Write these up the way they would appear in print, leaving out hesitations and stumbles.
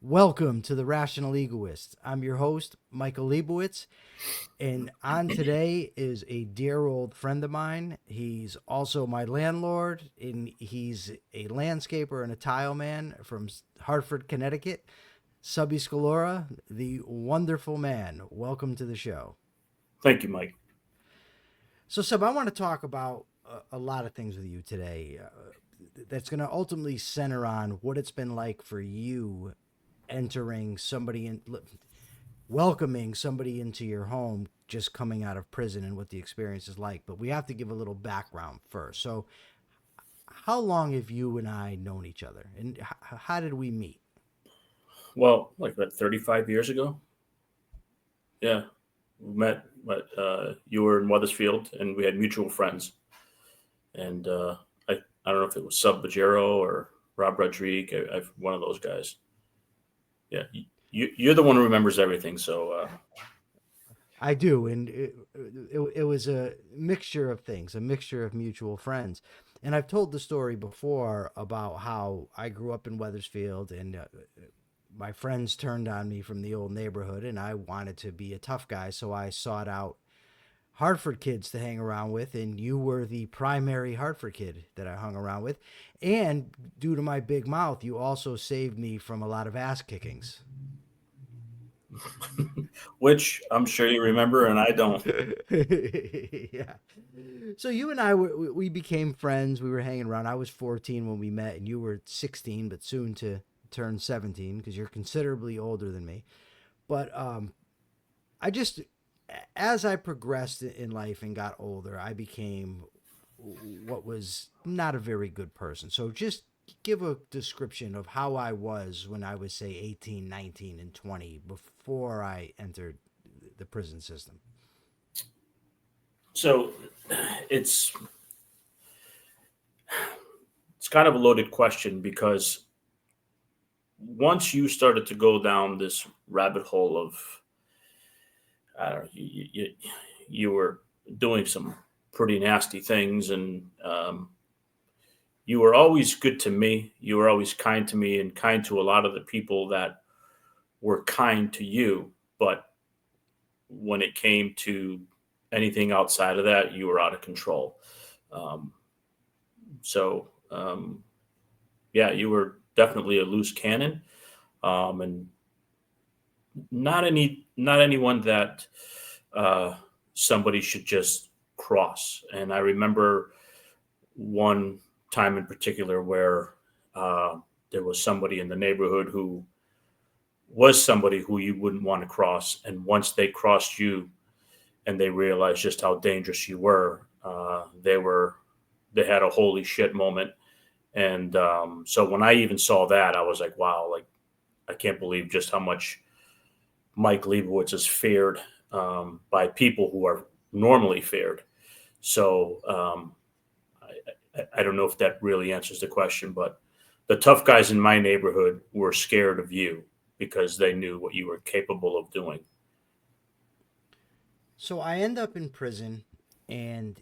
Welcome to the Rational Egoist. I'm your host, Michael Liebowitz, and on today is a dear old friend of mine. He's also my landlord, and he's a landscaper and a tile man from Hartford, Connecticut. Subby Scalora, the wonderful man. Welcome to the show. Thank you, Mike. So, Sub, I want to talk about a lot of things with you today. That's going to ultimately center on what it's been like for you entering somebody in, welcoming somebody into your home just coming out of prison and what the experience is like. But we have to give a little background first. So, how long have you and I known each other, and how did we meet? Well, like what, 35 years ago? Yeah, we met. You were in Weathersfield, and we had mutual friends. And I don't know if it was Sub Bajero or Rob Rodriguez. One of those guys. Yeah, you're the one who remembers everything. So I do, and it was a mixture of things, a mixture of mutual friends. And I've told the story before about how I grew up in Weathersfield, and my friends turned on me from the old neighborhood, and I wanted to be a tough guy, so I sought out Hartford kids to hang around with, and you were the primary Hartford kid that I hung around with. And due to my big mouth, you also saved me from a lot of ass kickings. which I'm sure you remember, and I don't. Yeah. So you and I we became friends. We were hanging around. I was 14 when we met, and you were 16, but soon to turn 17 because you're considerably older than me. But I just, as I progressed in life and got older, I became what was not a very good person. So just give a description of how I was when I was, say, 18, 19, and 20 before I entered the prison system. So it's it's kind of a loaded question because once you started to go down this rabbit hole of I don't know, you were doing some pretty nasty things, and you were always good to me. You were always kind to me and kind to a lot of the people that were kind to you. But when it came to anything outside of that, you were out of control. Um, so, yeah, you were definitely a loose cannon, and not anyone that uh, somebody should just cross. And I remember one time in particular where there was somebody in the neighborhood who was somebody who you wouldn't want to cross. And once they crossed you and they realized just how dangerous you were, they had a holy shit moment. And so when I even saw that, I was like, wow, like I can't believe just how much Mike Liebowitz is feared by people who are normally feared. So I don't know if that really answers the question, but the tough guys in my neighborhood were scared of you because they knew what you were capable of doing. So I end up in prison, and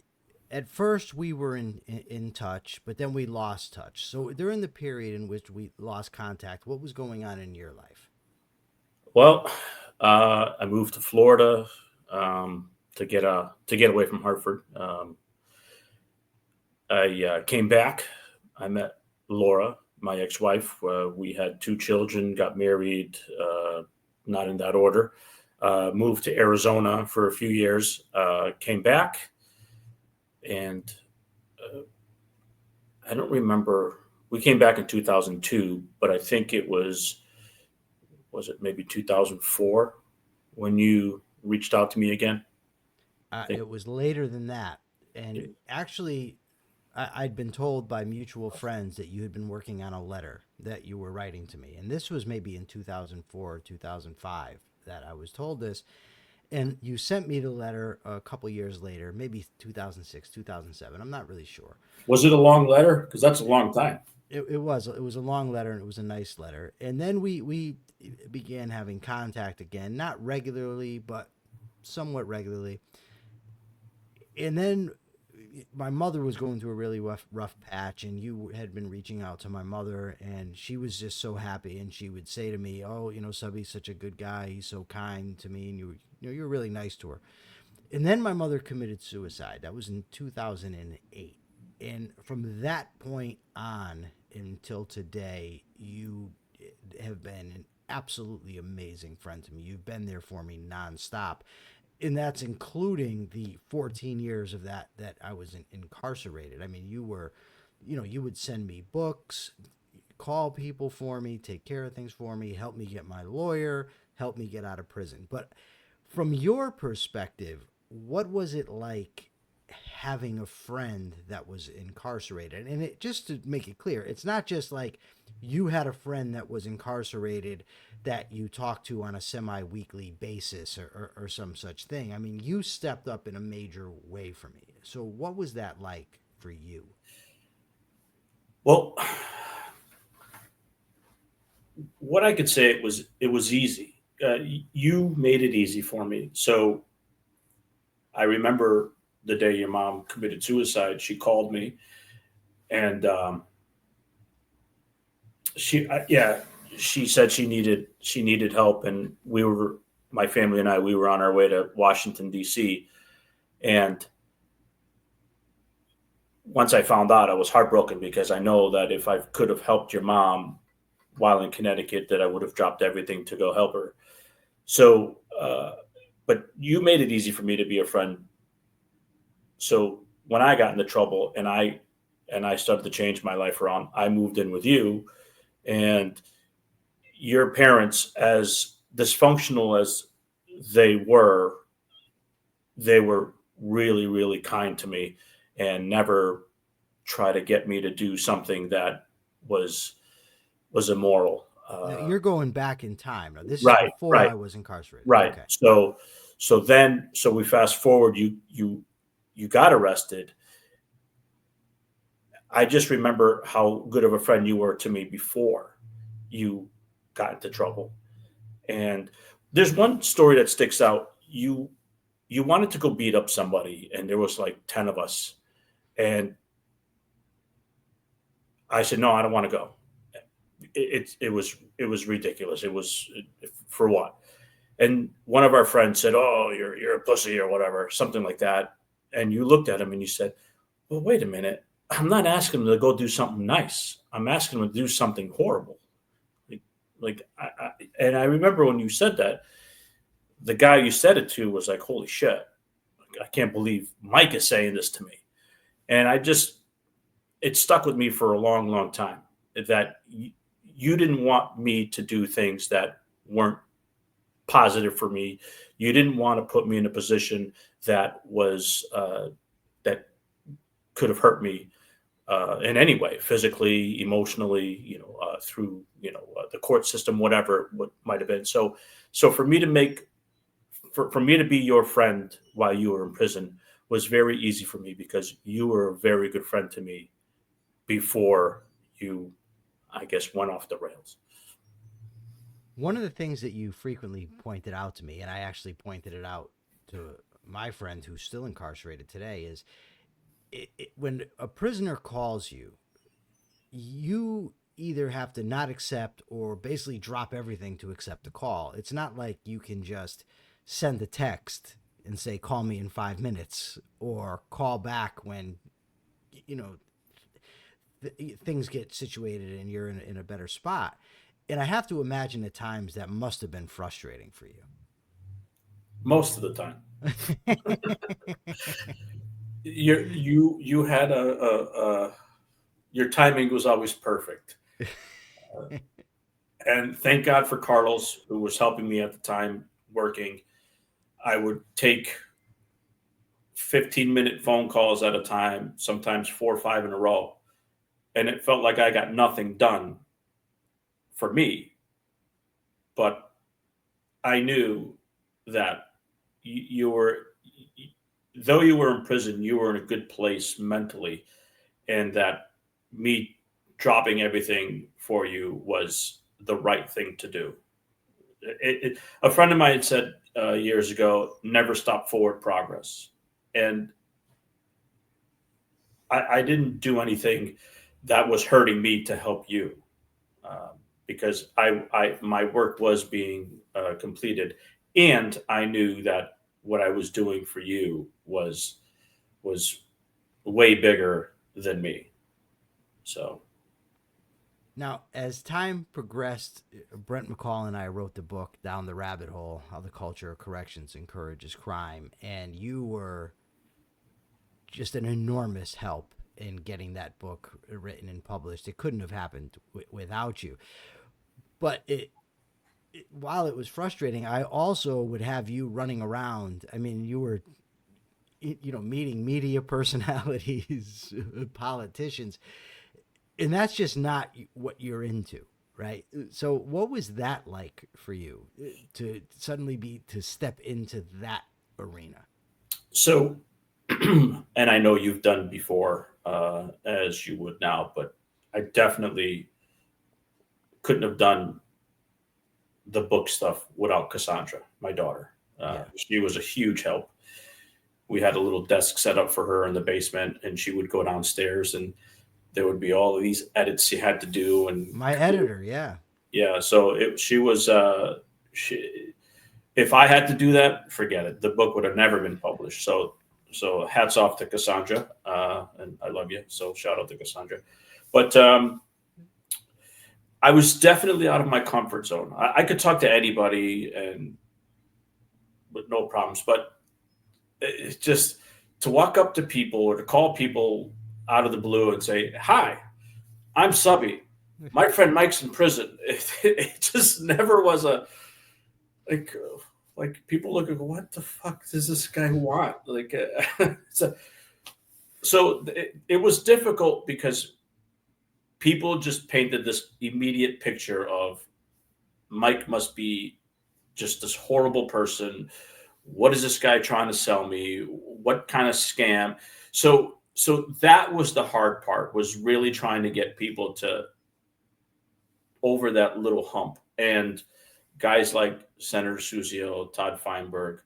at first we were in touch, but then we lost touch. So during the period in which we lost contact, what was going on in your life? Well, I moved to Florida to get away from Hartford. I came back. I met Laura, my ex-wife. We had two children, got married, not in that order. Moved to Arizona for a few years. Came back, and uh, I don't remember. We came back in 2002, but I think was it maybe 2004 when you reached out to me again? I think It was later than that. And actually, I'd been told by mutual friends that you had been working on a letter that you were writing to me. And this was maybe in 2004 or 2005 that I was told this. And you sent me the letter a couple years later, maybe 2006, 2007. I'm not really sure. was it a long letter because that's a long time. It was a long letter, and it was a nice letter. And then we began having contact again, not regularly, but somewhat regularly. And then my mother was going through a really rough patch, and you had been reaching out to my mother, and she was just so happy, and she would say to me, "Oh, Subby's such a good guy. He's so kind to me, and you're really nice to her." And then my mother committed suicide. That was in 2008. And from that point on until today, you have been an absolutely amazing friend to me. You've been there for me nonstop. And that's including the 14 years of that I was incarcerated. I mean, you would send me books, call people for me, take care of things for me, help me get my lawyer, help me get out of prison. But from your perspective, what was it like having a friend that was incarcerated? And just to make it clear, it's not just like you had a friend that was incarcerated that you talk to on a semi-weekly basis or some such thing. I mean, you stepped up in a major way for me. So what was that like for you? Well, what I could say, it was easy. You made it easy for me. So I remember the day your mom committed suicide. She called me, and she said she needed help, and my family and I, we were on our way to Washington D.C. And once I found out, I was heartbroken, because I know that if I could have helped your mom while in Connecticut, that I would have dropped everything to go help her. So, but you made it easy for me to be a friend. So when I got into trouble, and I started to change my life around, I moved in with you, and your parents, as dysfunctional as they were really, really kind to me, and never try to get me to do something that was immoral. Now, you're going back in time. Now, this is Right, before right, I was incarcerated. right. Okay. So we fast forward. You got arrested. I just remember how good of a friend you were to me before you got into trouble. And there's one story that sticks out. You wanted to go beat up somebody, and there was like 10 of us. And I said, no, I don't want to go. It was ridiculous. It was, for what? And one of our friends said, "Oh, you're a pussy," or whatever, something like that. And you looked at him and you said, "Well, wait a minute. I'm not asking him to go do something nice. I'm asking him to do something horrible." And I remember when you said that, the guy you said it to was like, "Holy shit. I can't believe Mike is saying this to me." And it stuck with me for a long, long time, that you didn't want me to do things that weren't positive for me. You didn't want to put me in a position that was that could have hurt me in any way, physically, emotionally, through the court system, whatever what might have been. So for me to be your friend while you were in prison was very easy for me, because you were a very good friend to me before you, I guess, went off the rails. One of the things that you frequently pointed out to me, and I actually pointed it out to my friend who's still incarcerated today, is when a prisoner calls you, you either have to not accept or basically drop everything to accept the call. It's not like you can just send a text and say, "Call me in 5 minutes," or call back when, things get situated and you're in a better spot. And I have to imagine at times that must have been frustrating for you. Most of the time. You had your timing was always perfect. And thank God for Carlos, who was helping me at the time working. I would take 15-minute phone calls at a time, sometimes 4 or 5 in a row. And it felt like I got nothing done for me. But I knew that though you were in prison, you were in a good place mentally, and that me dropping everything for you was the right thing to do. A friend of mine said years ago, "Never stop forward progress." And I didn't do anything that was hurting me to help you, because my work was being completed, and I knew that what I was doing for you was way bigger than me. So Now, as time progressed, Brent McCall and I wrote the book Down the Rabbit Hole: How the Culture of Corrections Encourages Crime, and you were just an enormous help in getting that book written and published. It couldn't have happened without you. But while it was frustrating, I also would have you running around. I mean, you were, meeting media personalities, politicians, and that's just not what you're into, right? So, what was that like for you to suddenly to step into that arena? so and I know you've done before, as you would now, but I definitely couldn't have done the book stuff without Cassandra, my daughter. Yeah. She was a huge help. We had a little desk set up for her in the basement, and she would go downstairs, and there would be all of these edits she had to do. And My editor, yeah. yeah, so she was, if I had to do that, forget it. The book would have never been published. So hats off to Cassandra, and I love you. So shout out to Cassandra. But I was definitely out of my comfort zone. I could talk to anybody and with no problems, but it's just to walk up to people or to call people out of the blue and say, "Hi, I'm Subby. My friend Mike's in prison." It just never was a like. Like people look at, what the fuck does this guy want? Like, so it was difficult because people just painted this immediate picture of Mike must be just this horrible person. What is this guy trying to sell me? What kind of scam? So that was the hard part, was really trying to get people to over that little hump. And guys like Senator Suzio, Todd Feinberg,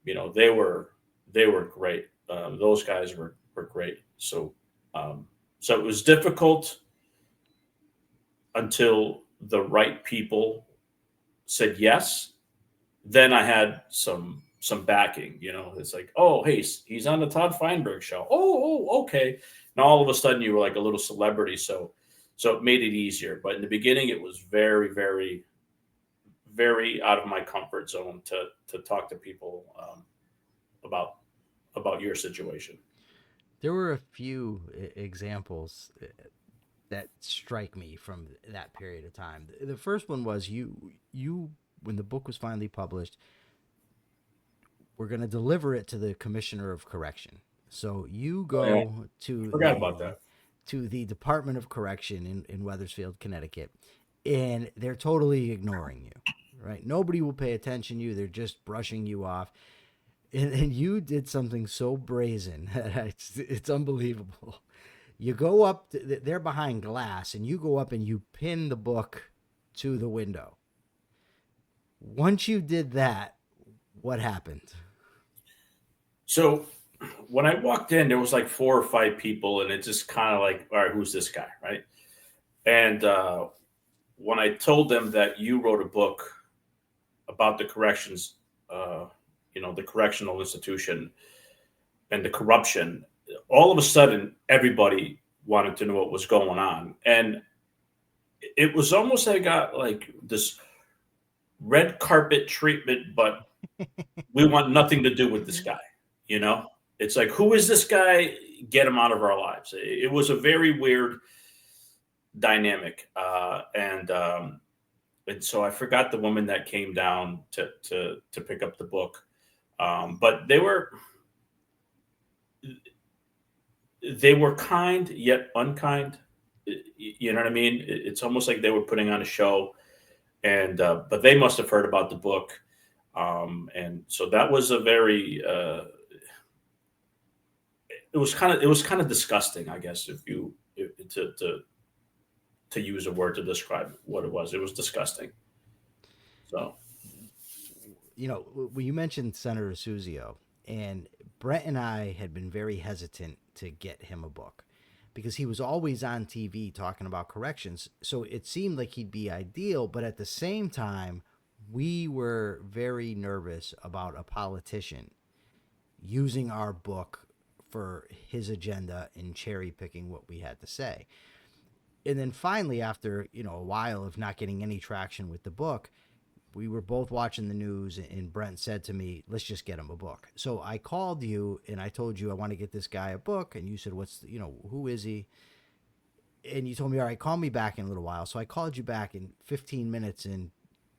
they were great. Those guys were great. So it was difficult until the right people said yes. Then I had some backing. It's like, oh, hey, he's on the Todd Feinberg show. Oh, okay. Now all of a sudden you were like a little celebrity. So it made it easier. But in the beginning, it was very, very, very out of my comfort zone to talk to people about your situation. There were a few examples that strike me from that period of time. The first one was you when the book was finally published, we're going to deliver it to the Commissioner of Correction. So you go Forgot about that. to the Department of Correction in Wethersfield, Connecticut, and they're totally ignoring you, right? Nobody will pay attention to you. They're just brushing you off. And you did something so brazen. It's unbelievable. You go up, they're behind glass, and you go up and you pin the book to the window. Once you did that, what happened? So when I walked in, there was like 4 or 5 people, and it just kind of like, all right, who's this guy, right? And when I told them that you wrote a book about the corrections, the correctional institution and the corruption, all of a sudden everybody wanted to know what was going on. And it was almost like I got like this red carpet treatment, but we want nothing to do with this guy. It's like, who is this guy? Get him out of our lives. It was a very weird dynamic. And so I forgot the woman that came down to pick up the book. But they were kind yet unkind. You know what I mean? It's almost like they were putting on a show, and but they must have heard about the book, and so that was a very. It was kind of disgusting, I guess, to use a word to describe what it was. It was disgusting. So. When you mentioned Senator Suzio, and Brett and I had been very hesitant to get him a book, because he was always on TV talking about corrections. So it seemed like he'd be ideal, but at the same time, we were very nervous about a politician using our book for his agenda and cherry picking what we had to say. And then finally, after a while of not getting any traction with the book, we were both watching the news, and Brent said to me, let's just get him a book. So I called you and I told you I want to get this guy a book, and you said, who is he? And you told me, all right, call me back in a little while. So I called you back in 15 minutes, and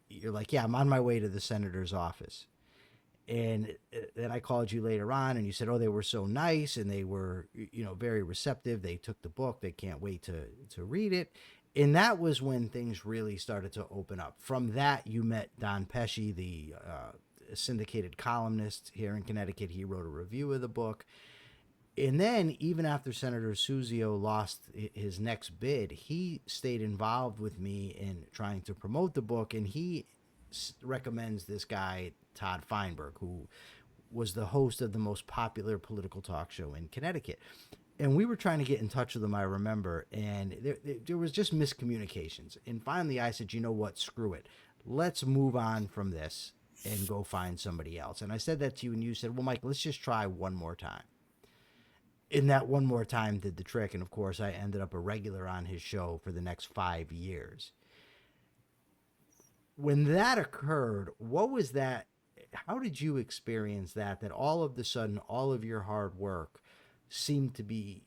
you're like, yeah, I'm on my way to the senator's office. And then I called you later on, and you said, oh, they were so nice, and they were, very receptive. They took the book. They can't wait to read it. And that was when things really started to open up. From that, you met Don Pesci, the syndicated columnist here in Connecticut. He wrote a review of the book. And then, even after Senator Suzzio lost his next bid, he stayed involved with me in trying to promote the book. And he recommends this guy, Todd Feinberg, who was the host of the most popular political talk show in Connecticut. And we were trying to get in touch with him, I remember, and there was just miscommunications. And finally I said, you know what, screw it. Let's move on from this and go find somebody else. And I said that to you, and you said, well, Mike, let's just try one more time. And that one more time did the trick. And of course, I ended up a regular on his show for the next 5 years. When that occurred, what was that? How did you experience that all of a sudden, all of your hard work seemed to be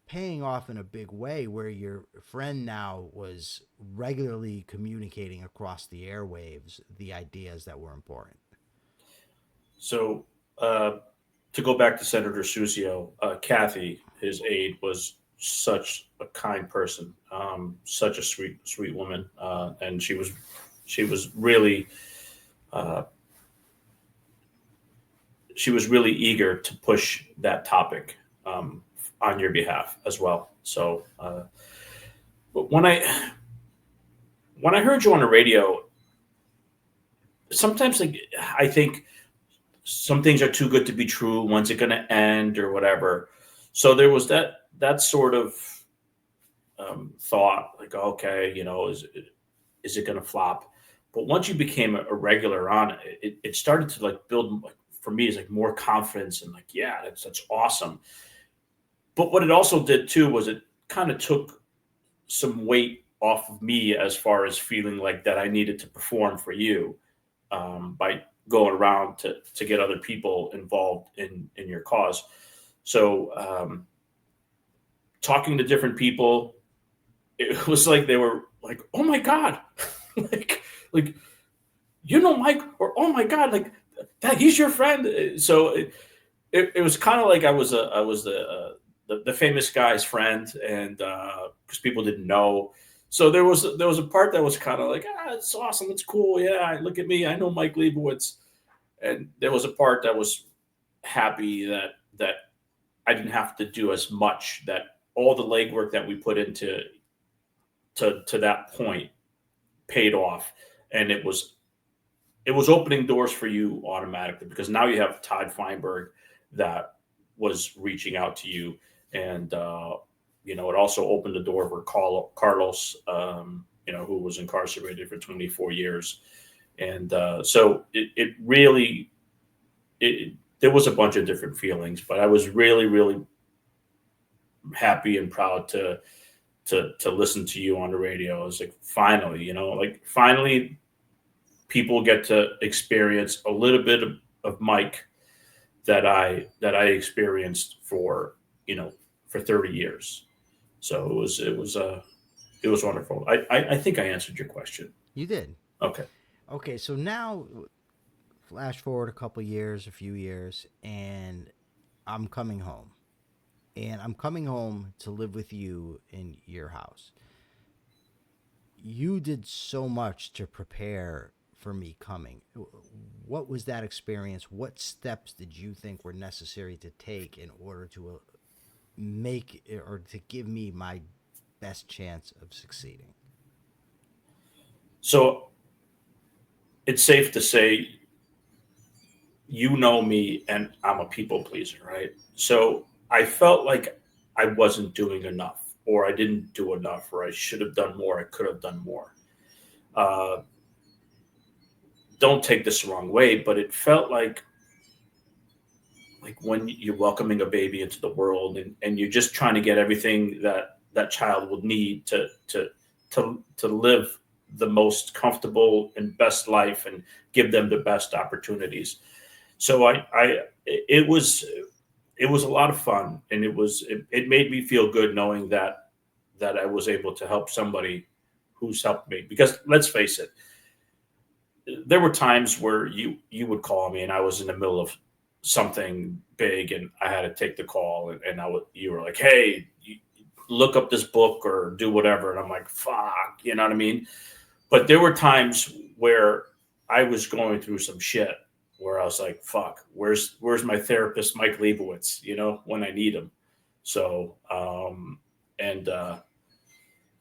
paying off in a big way, where your friend now was regularly communicating across the airwaves the ideas that were important? So to go back to Senator Suzzio, Kathy, his aide, was such a kind person, such a sweet woman, and she was really eager to push that topic on your behalf as well. So, but when I heard you on the radio, sometimes I think some things are too good to be true. When's it going to end, or whatever? So there was that sort of thought, like, okay, is it going to flop? But once you became a regular on it, it started to build, for me, is more confidence, and yeah, that's awesome. But what it also did too was it kind of took some weight off of me, as far as feeling like that I needed to perform for you by going around to get other people involved in your cause. So talking to different people, it was like they were like, oh my God, like Mike, or oh my God, that he's your friend. So it was kind of like I was the famous guy's friend, and because people didn't know. So there was a part that was kind of like, it's awesome, it's cool, yeah, look at me, I know Mike Liebowitz. And there was a part that was happy that I didn't have to do as much, that all the legwork that we put into to that point paid off, and it was opening doors for you automatically, because now you have Todd Feinberg that was reaching out to you, and it also opened the door for Carlos, who was incarcerated for 24 years, and so it really there was a bunch of different feelings, but I was really, really happy and proud to listen to you on the radio. I was like, finally people get to experience a little bit of Mike that I experienced for 30 years. So it was wonderful. I think I answered your question. You did. Okay. So now, flash forward a few years, and I'm coming home. And I'm coming home to live with you in your house. You did so much to prepare for me coming. What was that experience? What steps did you think were necessary to take in order to make or to give me my best chance of succeeding? So it's safe to say, you know me, and I'm a people pleaser, right? So I felt like I wasn't doing enough, or I didn't do enough, or I should have done more, I could have done more. Uh, don't take this the wrong way, but it felt like when you're welcoming a baby into the world, and you're just trying to get everything that that child would need to live the most comfortable and best life and give them the best opportunities. So it was a lot of fun, and it made me feel good knowing that I was able to help somebody who's helped me. Because let's face it, there were times where you would call me and I was in the middle of something big and I had to take the call, and you were like, hey, look up this book or do whatever, and I'm like, fuck, you know what I mean? But there were times where I was going through some shit where I was like, fuck, where's my therapist, Mike Liebowitz, when I need him. So and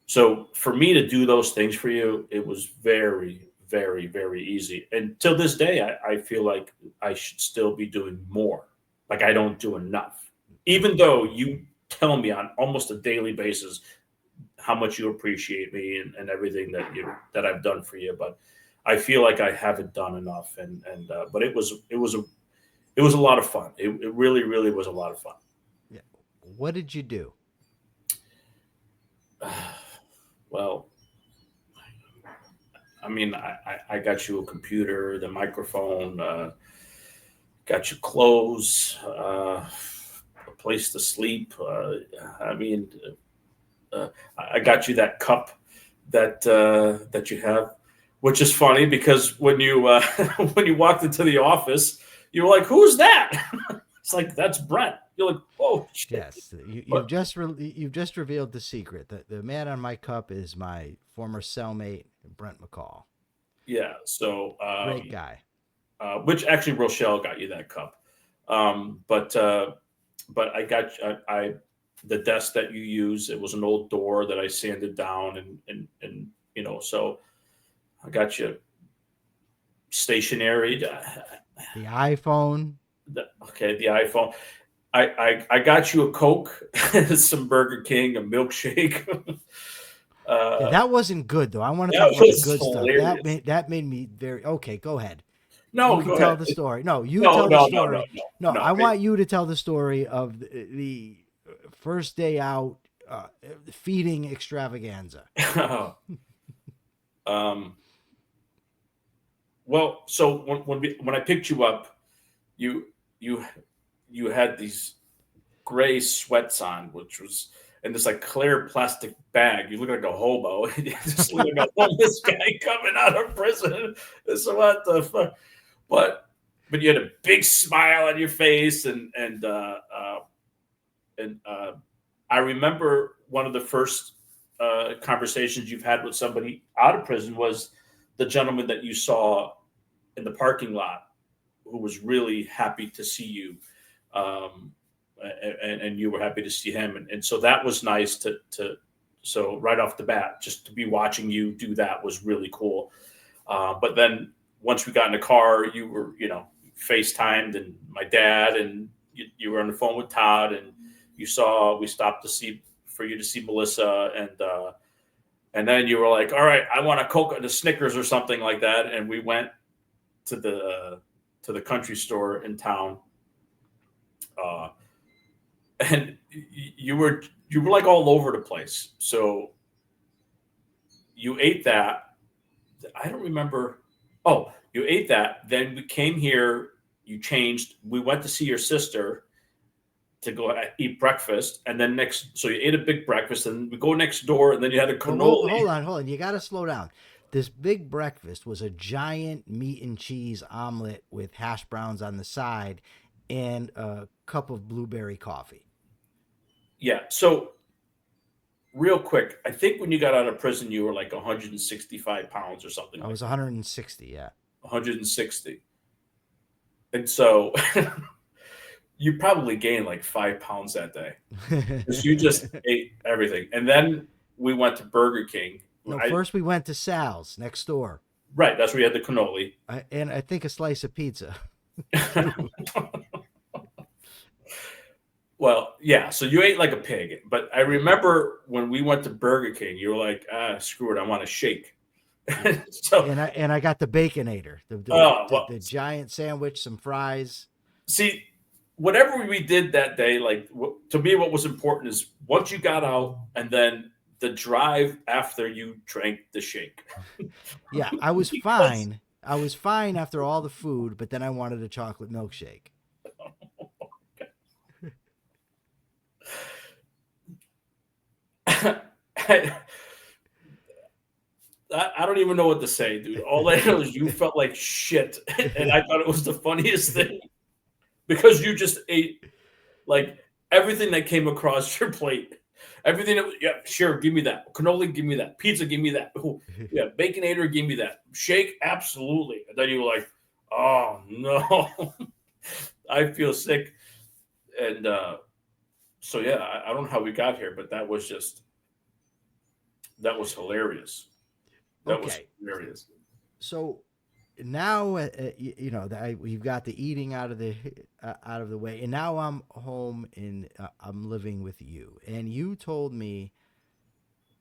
so for me to do those things for you, it was very, very, very easy. And till this day, I feel like I should still be doing more. Like I don't do enough, even though you tell me on almost a daily basis how much you appreciate me and everything that I've done for you. But I feel like I haven't done enough. But it was a lot of fun. It really, really was a lot of fun. Yeah. What did you do? Well, I mean, I got you a computer, the microphone, got you clothes, a place to sleep. I mean, I got you that cup that you have, which is funny because when you when you walked into the office, you were like, "Who's that?" It's like, that's Brent. You're like, "Oh shit!" Yes, you've just revealed the secret. The man on my cup is my former cellmate, Brent McCall. Yeah. So Great guy. which actually Rochelle got you that cup, but I got I the desk that you use. It was an old door that I sanded down, and so I got you stationary. The iPhone. Okay, the iPhone. I got you a Coke, some Burger King, a milkshake. Yeah, that wasn't good though. I want to That talk about the was good stuff. hilarious. That made me very okay. Go ahead. No, You can go tell ahead. the story. No, you No, tell the no, no, no, story. no, No, no. I want you to tell the story of the first day out feeding extravaganza. um, well, so when I picked you up, you you you had these gray sweats on, which was in this like clear plastic bag. You look like a hobo. You just look like a homeless guy coming out of prison. So what the fuck? But you had a big smile on your face, and I remember one of the first conversations you've had with somebody out of prison was the gentleman that you saw in the parking lot, who was really happy to see you, and you were happy to see him, and so that was nice to so right off the bat, just to be watching you do that was really cool. But then once we got in the car, you were FaceTimed and my dad, and you were on the phone with Todd, and we stopped for you to see Melissa, and then you were like, all right, I want a Coke and a Snickers or something like that, and we went to the country store in town, and you were like all over the place. So you ate that. I don't remember. Oh, you ate that. Then we came here. You changed. We went to see your sister to go eat breakfast, and then so you ate a big breakfast, and we go next door, and then you had a cannoli. Hold on. You got to slow down. This big breakfast was a giant meat and cheese omelet with hash browns on the side and a cup of blueberry coffee. Yeah. So real quick, I think when you got out of prison, you were like 165 pounds or something. I was 160. Yeah. 160. And so you probably gained like 5 pounds that day because you just ate everything. And then we went to Burger King. No, first we went to Sal's next door. Right. That's where you had the cannoli. And I think a slice of pizza. Well, yeah. So you ate like a pig, but I remember when we went to Burger King, you were like, screw it, I want a shake. Yeah. So, And I got the Baconator, well, the giant sandwich, some fries. see, whatever we did that day, like to me, what was important is once you got out, and then the drive after you drank the shake. Yeah, I was Because fine. I was fine after all the food, but then I wanted a chocolate milkshake. I, I don't even know what to say, dude. All I know is you felt like shit, and I thought it was the funniest thing because you just ate like everything that came across your plate. Everything that, yeah, sure, give me that. Cannoli, give me that. Pizza, give me that. Oh, yeah, Baconator, give me that. Shake, absolutely. And then you were like, oh no, I feel sick. And so yeah, I don't know how we got here, but that was hilarious. That was Okay, hilarious. so now you know that we've got the eating out of the way, and now I'm home and I'm living with you. And you told me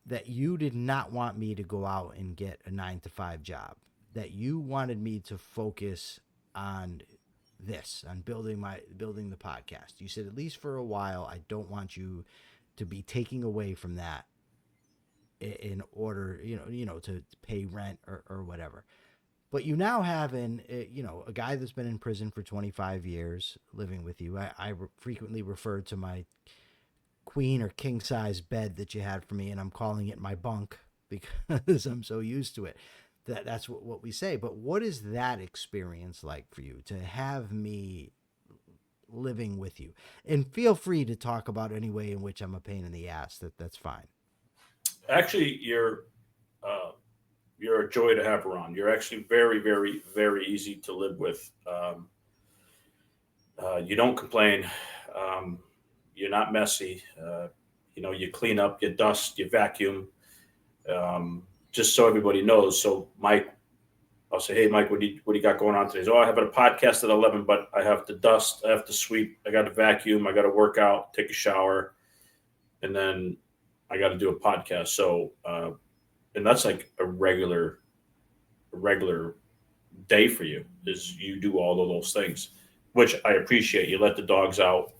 that you did not want me to go out and get a 9 to 5 job. That you wanted me to focus on this, on building the podcast. You said at least for a while, I don't want you to be taking away from that in order, to pay rent or whatever. But you now have a guy that's been in prison for 25 years living with you. I frequently refer to my queen or king size bed that you had for me, and I'm calling it my bunk because I'm so used to it. That's what we say. But what is that experience like for you to have me living with you? And feel free to talk about any way in which I'm a pain in the ass. That's fine. Actually, uh, you're a joy to have around. You're actually very, very, very easy to live with. You don't complain. Um, you're not messy. You clean up, you dust, you vacuum. Just so everybody knows. So, Mike, I'll say, hey, Mike, what do you got going on today? So, I have a podcast at 11, but I have to dust, I have to sweep, I got to vacuum, I got to work out, take a shower, and then I got to do a podcast. So, and that's like a regular day for you is you do all of those things, which I appreciate. You let the dogs out.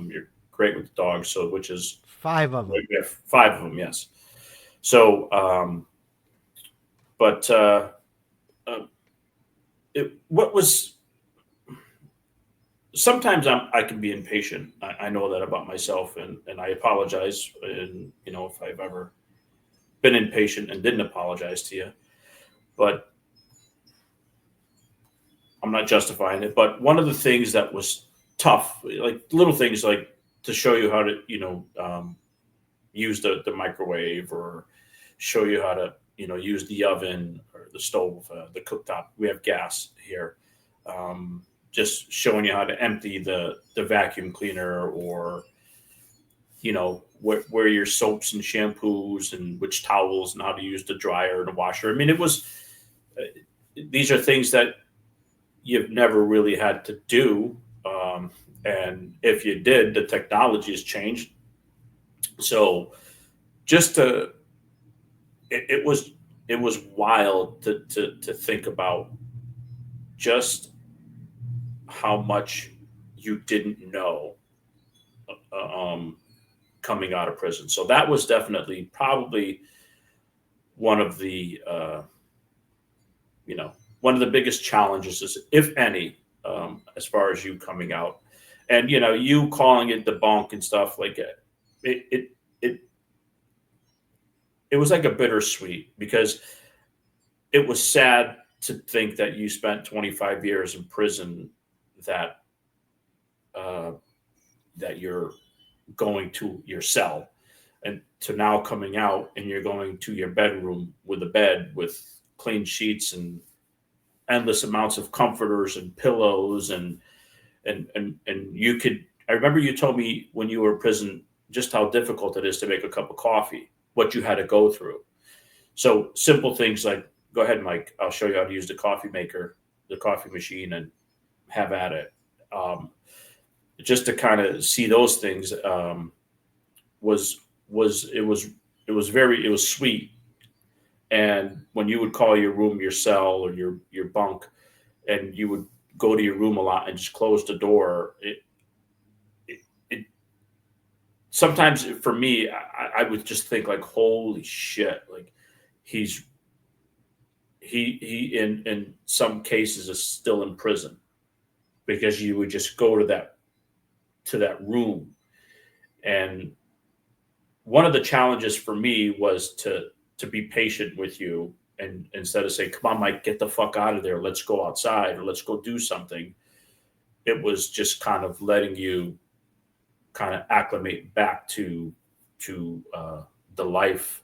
You're great with the dogs. So, which is 5 of them. we have 5 of them. Yes. So, but uh, what was sometimes I can be impatient. I know that about myself, and I apologize. And if I've ever been impatient and didn't apologize to you, but I'm not justifying it. But one of the things that was tough, like little things like to show you how to, use the microwave or show you how to, use the oven or the stove, the cooktop. We have gas here. Just showing you how to empty the vacuum cleaner or, where your soaps and shampoos and which towels and how to use the dryer and the washer. I mean, these are things that you've never really had to do. And if you did, the technology has changed. So just it was wild to think about just how much you didn't know um, coming out of prison. So that was definitely probably one of the one of the biggest challenges, is, if any, as far as you coming out, and you calling it the bunk and stuff like it. It it was like a bittersweet because it was sad to think that you spent 25 years in prison, that uh, that you're going to your cell, and to now coming out and you're going to your bedroom with a bed with clean sheets and endless amounts of comforters and pillows and you could. I remember you told me when you were in prison just how difficult it is to make a cup of coffee, what you had to go through. So simple things like, go ahead, Mike, I'll show you how to use the coffee maker, the coffee machine, and have at it. Um, just to kind of see those things was it was sweet. And when you would call your room your cell or your bunk, and you would go to your room a lot and just close the door, it sometimes for me, I would just think like, holy shit, like he in some cases is still in prison, because you would just go to that room. And one of the challenges for me was to be patient with you, and instead of saying, come on, Mike, get the fuck out of there, let's go outside or let's go do something, it was just kind of letting you kind of acclimate back to the life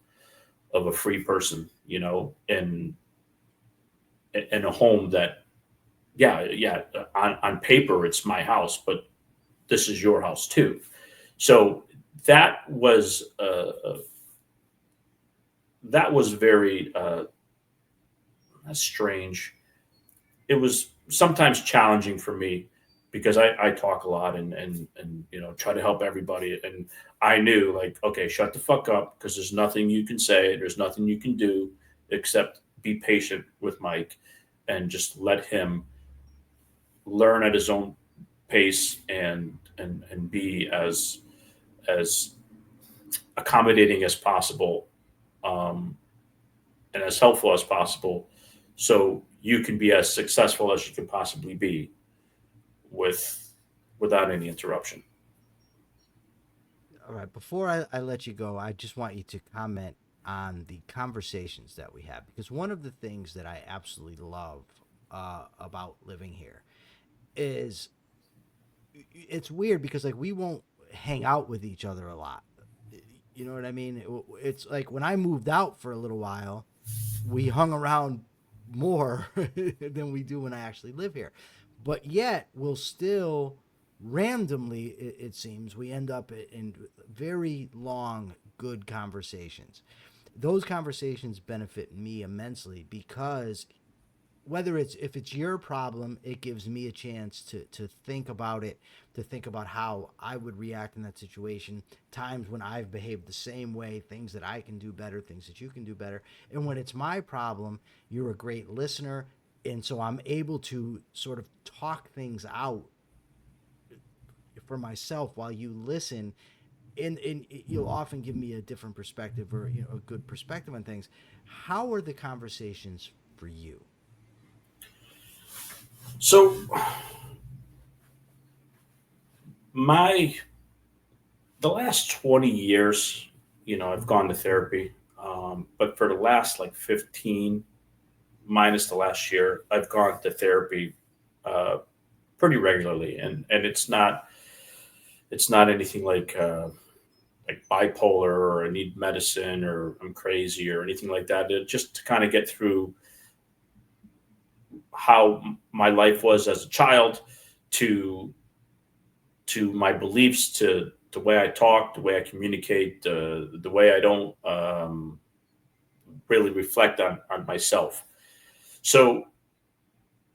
of a free person, in a home that, on paper it's my house, but this is your house too. So that was very strange. It was sometimes challenging for me, because I talk a lot and try to help everybody, and I knew, like, okay, shut the fuck up, because there's nothing you can say, there's nothing you can do except be patient with Mike and just let him learn at his own pace, and be as accommodating as possible, and as helpful as possible, so you can be as successful as you can possibly be without any interruption. All right. Before I let you go, I just want you to comment on the conversations that we have, because one of the things that I absolutely love about living here is, it's weird because, like, we won't hang out with each other a lot. You know what I mean? It's like when I moved out for a little while, we hung around more than we do when I actually live here. But yet, we'll still randomly, it seems, we end up in very long, good conversations. Those conversations benefit me immensely, because if it's your problem, it gives me a chance to think about it, to think about how I would react in that situation, times when I've behaved the same way, things that I can do better, things that you can do better. And when it's my problem, you're a great listener. And so I'm able to sort of talk things out for myself while you listen. And you'll often give me a different perspective, or a good perspective on things. How are the conversations for you? So the last 20 years, I've gone to therapy, but for the last like 15, minus the last year, I've gone to therapy pretty regularly, and it's not anything like bipolar, or I need medicine, or I'm crazy, or anything like that. Just to kind of get through how my life was as a child, to my beliefs, to the way I talk, the way I communicate, the way I don't really reflect on myself. So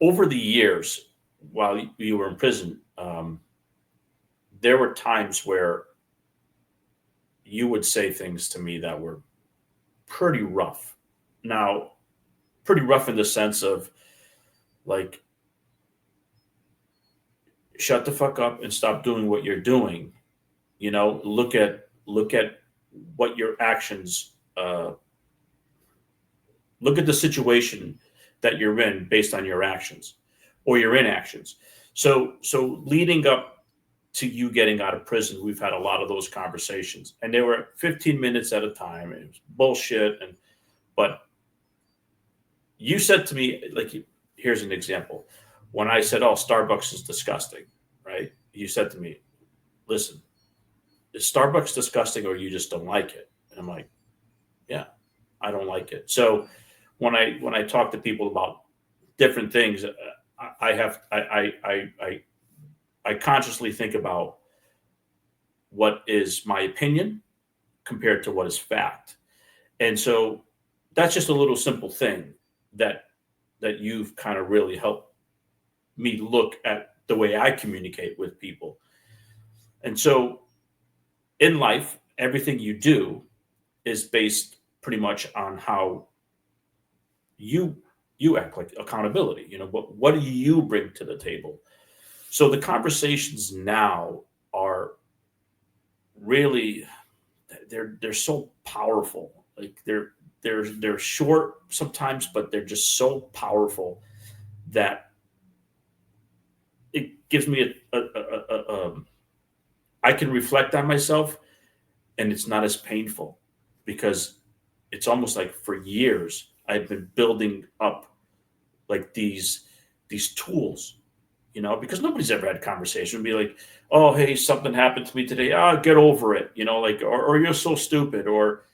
over the years, while you were in prison, there were times where you would say things to me that were pretty rough. Now, pretty rough in the sense of, like, shut the fuck up and stop doing what you're doing. Look at what your actions. Look at the situation that you're in based on your actions or your inactions. So leading up to you getting out of prison, we've had a lot of those conversations, and they were 15 minutes at a time. It was bullshit, but you said to me, like, here's an example. When I said, "Oh, Starbucks is disgusting," right? You said to me, "Listen, is Starbucks disgusting, or you just don't like it?" And I'm like, "Yeah, I don't like it." So when I talk to people about different things, I consciously think about what is my opinion compared to what is fact. And so that's just a little simple thing that you've kind of really helped me look at the way I communicate with people. And so in life, everything you do is based pretty much on how you you act, like accountability. What do you bring to the table? So the conversations now are really, they're so powerful. Like they're short sometimes, but they're just so powerful that it gives me I can reflect on myself, and it's not as painful, because it's almost like for years I've been building up like these tools, because nobody's ever had a conversation and be like, oh, hey, something happened to me today. Ah, get over it, like, or you're so stupid, or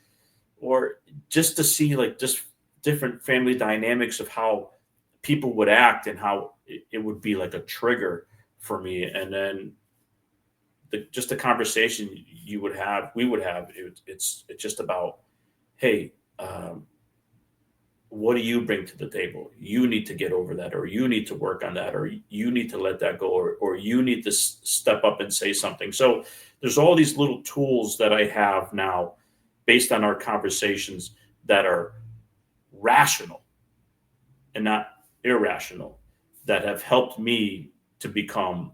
just to see like just different family dynamics of how people would act, and how it would be like a trigger for me. And then just the conversation we would have, it's just about, hey, what do you bring to the table? You need to get over that, or you need to work on that, or you need to let that go, or you need to step up and say something. So there's all these little tools that I have now based on our conversations that are rational and not irrational, that have helped me to become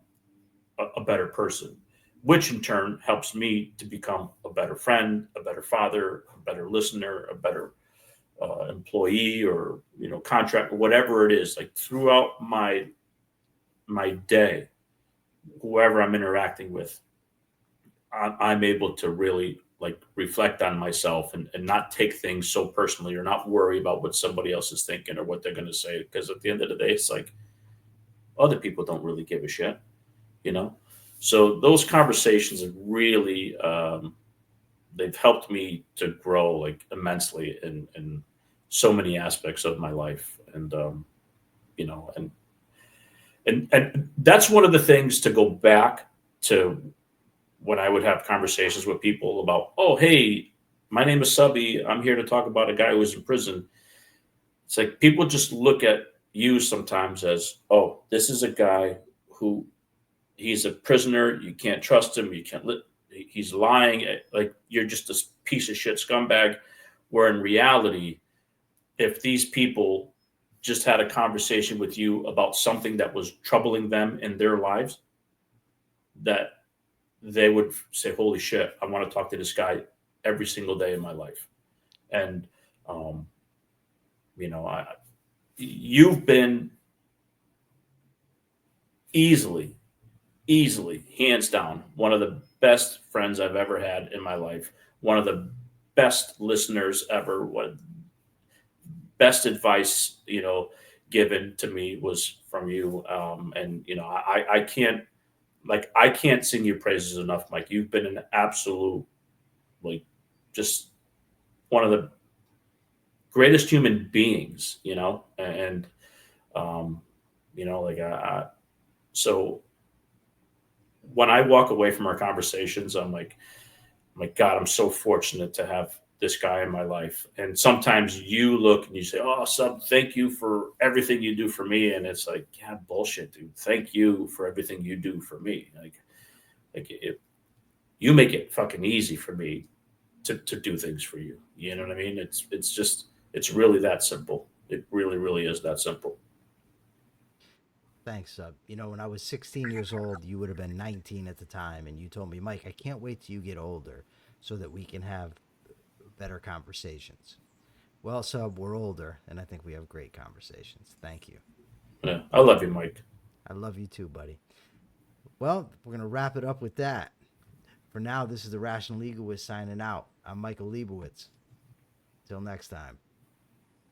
a better person, which in turn helps me to become a better friend, a better father, a better listener, a better employee, or contract, whatever it is. Like throughout my day, whoever I'm interacting with, I'm able to really like reflect on myself, and not take things so personally, or not worry about what somebody else is thinking or what they're going to say, because at the end of the day, it's like other people don't really give a shit, you know. So those conversations have really they've helped me to grow like immensely in so many aspects of my life. And you know and that's one of the things, to go back to when I would have conversations with people about, oh, hey, my name is Subby, I'm here to talk about a guy who was in prison. It's like people just look at you sometimes as, oh, this is a guy who, he's a prisoner, you can't trust him, you can't he's lying, like you're just a piece of shit scumbag. Where in reality, if these people just had a conversation with you about something that was troubling them in their lives, that they would say, holy shit, I want to talk to this guy every single day in my life. And um, you've been easily, hands down, one of the best friends I've ever had in my life, one of the best listeners ever. What best advice given to me was from you. And I can't, I can't sing your praises enough, Mike. You've been an absolute, like, just one of the greatest human beings, and so when I walk away from our conversations, God, I'm so fortunate to have this guy in my life. And sometimes you look and you say, oh, Sub, thank you for everything you do for me. And it's like, yeah, bullshit, dude. Thank you for everything you do for me. You make it fucking easy for me to do things for you. You know what I mean? It's really that simple. It really, really is that simple. Thanks, Sub. When I was 16 years old, you would have been 19 at the time, and you told me, Mike, I can't wait till you get older so that we can have better conversations. Well, Sub, we're older, and I think we have great conversations. Thank you. Yeah, I love you, Mike. I love you too, buddy. Well, we're going to wrap it up with that. For now, this is the Rational Egoist signing out. I'm Michael Liebowitz. Till next time.